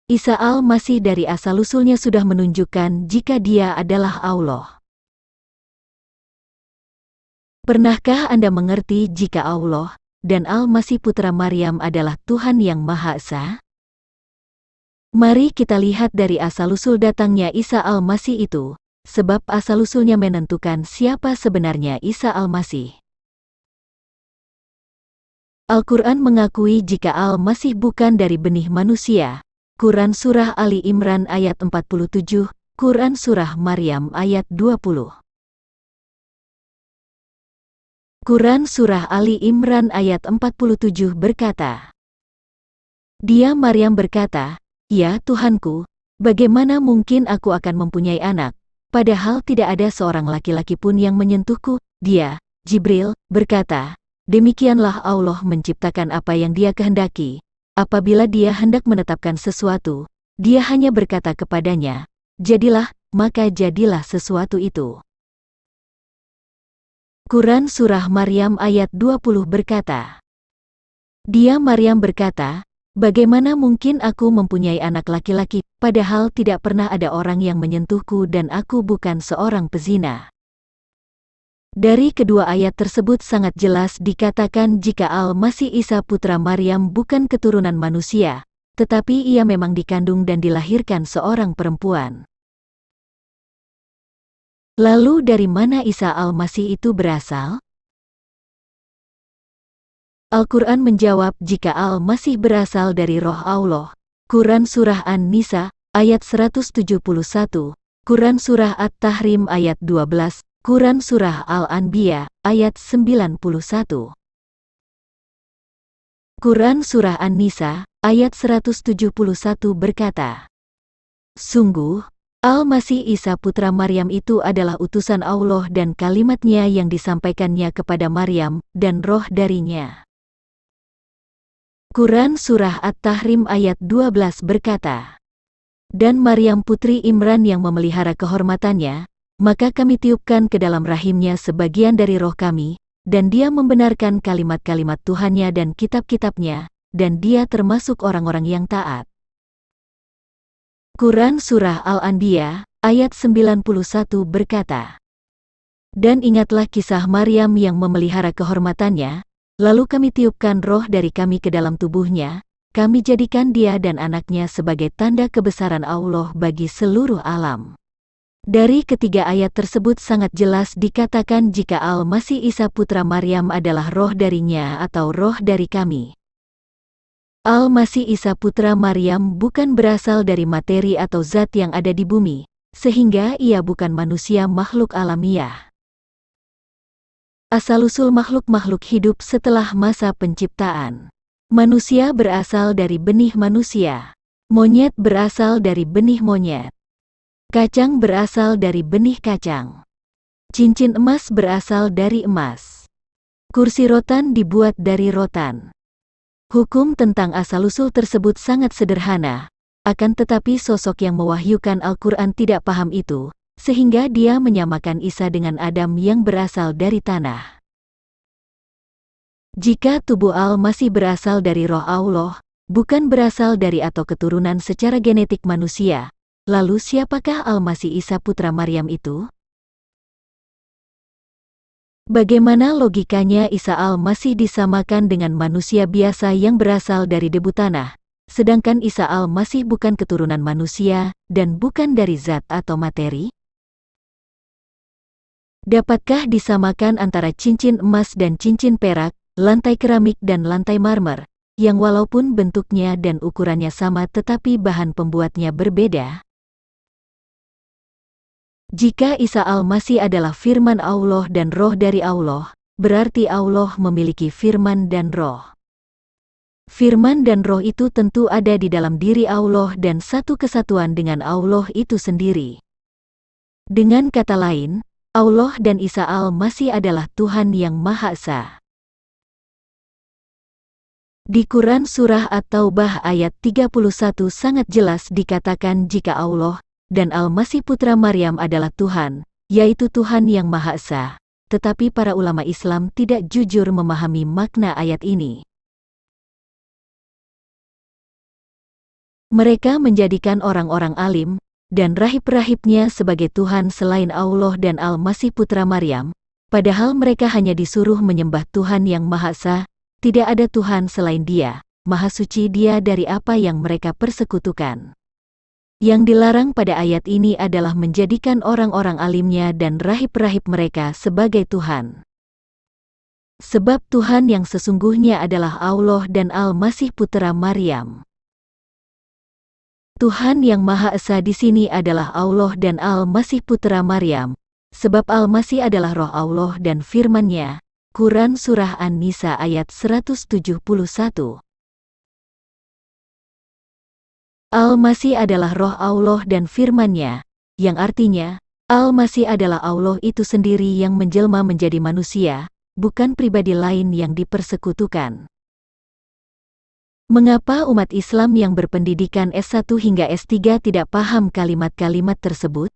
Isa al-Masih dari asal-usulnya sudah menunjukkan jika dia adalah Allah. Pernahkah Anda mengerti jika Allah dan Al-Masih putra Maryam adalah Tuhan yang Maha Esa? Mari kita lihat dari asal-usul datangnya Isa al-Masih itu, sebab asal-usulnya menentukan siapa sebenarnya Isa al-Masih. Al-Quran mengakui jika Al-Masih bukan dari benih manusia. Quran Surah Ali Imran ayat 47, Quran Surah Maryam ayat 20. Quran Surah Ali Imran ayat 47 berkata, Dia Maryam berkata, Ya Tuhanku, bagaimana mungkin aku akan mempunyai anak, padahal tidak ada seorang laki-laki pun yang menyentuhku. Dia, Jibril, berkata, Demikianlah Allah menciptakan apa yang Dia kehendaki. Apabila Dia hendak menetapkan sesuatu, Dia hanya berkata kepadanya, Jadilah, maka jadilah sesuatu itu. Quran Surah Maryam ayat 20 berkata, Dia Maryam berkata, Bagaimana mungkin aku mempunyai anak laki-laki, padahal tidak pernah ada orang yang menyentuhku dan aku bukan seorang pezina. Dari kedua ayat tersebut sangat jelas dikatakan jika Al-Masih Isa putra Maryam bukan keturunan manusia, tetapi ia memang dikandung dan dilahirkan seorang perempuan. Lalu dari mana Isa Al-Masih itu berasal? Al-Quran menjawab jika Al-Masih berasal dari Roh Allah. Quran Surah An-Nisa, ayat 171, Quran Surah At-Tahrim ayat 12, Quran Surah Al-Anbiya, ayat 91. Quran Surah An-Nisa, ayat 171 berkata, Sungguh, Al-Masih Isa putra Maryam itu adalah utusan Allah dan kalimat-Nya yang disampaikannya kepada Maryam, dan roh darinya. Quran Surah At-Tahrim ayat 12 berkata, Dan Maryam putri Imran yang memelihara kehormatannya, maka kami tiupkan ke dalam rahimnya sebagian dari roh kami, dan dia membenarkan kalimat-kalimat Tuhannya dan kitab-kitabnya, dan dia termasuk orang-orang yang taat. Quran Surah Al-Anbiya, ayat 91 berkata, Dan ingatlah kisah Maryam yang memelihara kehormatannya, lalu kami tiupkan roh dari kami ke dalam tubuhnya, kami jadikan dia dan anaknya sebagai tanda kebesaran Allah bagi seluruh alam. Dari ketiga ayat tersebut sangat jelas dikatakan jika Al-Masih Isa putra Maryam adalah roh darinya atau roh dari kami. Al-Masih Isa putra Maryam bukan berasal dari materi atau zat yang ada di bumi, sehingga ia bukan manusia makhluk alamiah. Asal-usul makhluk-makhluk hidup setelah masa penciptaan. Manusia berasal dari benih manusia. Monyet berasal dari benih monyet. Kacang berasal dari benih kacang. Cincin emas berasal dari emas. Kursi rotan dibuat dari rotan. Hukum tentang asal-usul tersebut sangat sederhana, akan tetapi sosok yang mewahyukan Al-Quran tidak paham itu, sehingga dia menyamakan Isa dengan Adam yang berasal dari tanah. Jika tubuh Al-Masih berasal dari roh Allah, bukan berasal dari atau keturunan secara genetik manusia, lalu siapakah Al-Masih Isa putra Maryam itu? Bagaimana logikanya Isa Al-Masih disamakan dengan manusia biasa yang berasal dari debu tanah, sedangkan Isa Al-Masih bukan keturunan manusia dan bukan dari zat atau materi? Dapatkah disamakan antara cincin emas dan cincin perak, lantai keramik dan lantai marmer, yang walaupun bentuknya dan ukurannya sama tetapi bahan pembuatnya berbeda? Jika Isa Al-Masih adalah firman Allah dan roh dari Allah, berarti Allah memiliki firman dan roh. Firman dan roh itu tentu ada di dalam diri Allah dan satu kesatuan dengan Allah itu sendiri. Dengan kata lain, Allah dan Isa Al-Masih adalah Tuhan yang Maha Esa. Di Quran Surah At-Taubah ayat 31 sangat jelas dikatakan jika Allah dan Al-Masih putra Maryam adalah Tuhan, yaitu Tuhan yang Maha Esa. Tetapi para ulama Islam tidak jujur memahami makna ayat ini. Mereka menjadikan orang-orang alim dan rahib-rahibnya sebagai Tuhan selain Allah dan Al-Masih Putra Maryam, padahal mereka hanya disuruh menyembah Tuhan yang Maha Esa. Tidak ada Tuhan selain Dia, Maha Suci Dia dari apa yang mereka persekutukan. Yang dilarang pada ayat ini adalah menjadikan orang-orang alimnya dan rahib-rahib mereka sebagai Tuhan. Sebab Tuhan yang sesungguhnya adalah Allah dan Al-Masih Putra Maryam. Tuhan yang Maha Esa di sini adalah Allah dan Al-Masih Putra Maryam, sebab Al-Masih adalah Roh Allah dan Firman-Nya. Quran Surah An-Nisa ayat 171. Al-Masih adalah Roh Allah dan Firman-Nya, yang artinya, Al-Masih adalah Allah itu sendiri yang menjelma menjadi manusia, bukan pribadi lain yang dipersekutukan. Mengapa umat Islam yang berpendidikan S1 hingga S3 tidak paham kalimat-kalimat tersebut?